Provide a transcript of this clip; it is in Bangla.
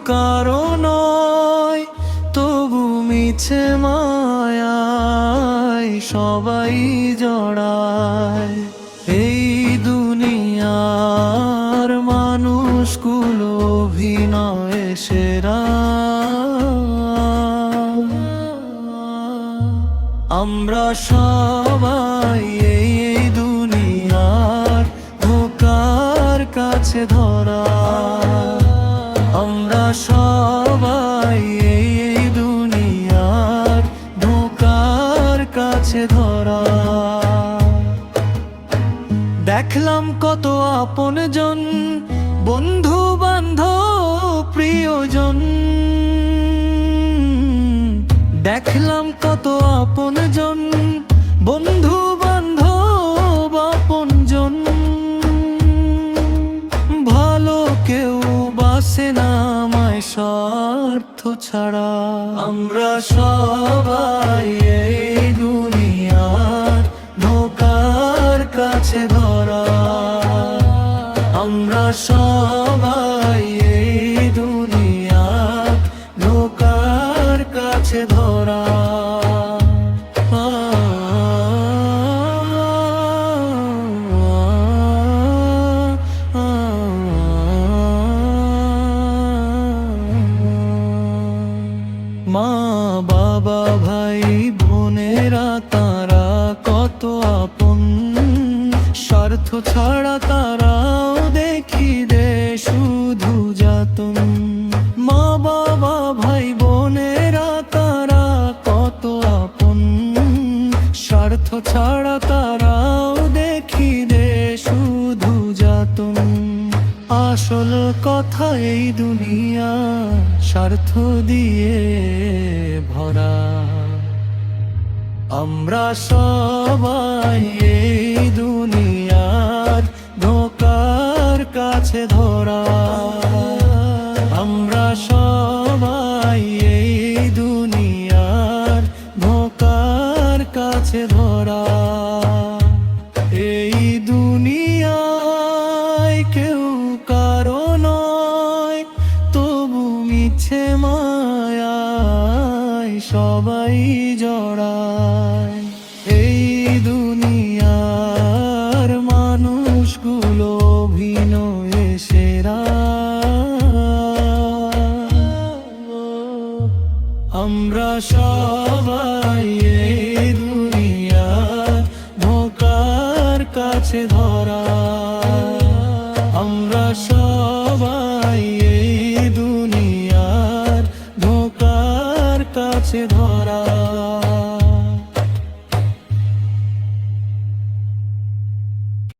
কারো নয়, তবু মিছে মায়ায় সবাই জড়ায়। এই দুনিয়ার মানুষগুলো অভিনয় সেরা। আমরা সবাই এই দুনিয়ার ধোঁকার কাছে ধরা। আমরা সবাই এই দুনিয়ার ধোঁকার কাছে ধরা। দেখলাম কত আপনজন, বন্ধু বান্ধব প্রিয়জন। দেখলাম কত আপনজন, বন্ধু বান্ধব আপনজন। ভালো কেউ বাসে না আমায় স্বার্থ ছাড়া। আমরা সবাই এই দুনিয়ার ধোঁকার কাছে ধরা। আমরা সবাই এই দুনিয়ার ধোঁকার কাছে ধরা। মা বাবা ভাই বোনেরা তারা কত আপন, স্বার্থ ছাড়া তারাও দেখি দে শুধু যাতন। মা বাবা ভাই বোনেরা তারা কত আপন, স্বার্থ ছাড়া তারাও দেখি দে শুধু যাতন। আসল কথা এই দুনিয়া স্বার্থ দিয়ে ভরা। আমরা সবাই এই দুনিয়ার ধোঁকার কাছে ধরা। আমরা সবাই এই দুনিয়ার ধোঁকার কাছে ধরা। এই দুনিয়ায় কেউ কারো নয়, তবু মিছে মায়ায় সবাই জড়ায়। এই দুনিয়ার মানুষগুলো অভিনয়ে সেরা। আমরা সবাই এই দুনিয়ার ধোঁকার কাছে ধরা। আমরা সবাই এই দুনিয়ার ধোঁকার কাছে ধরা।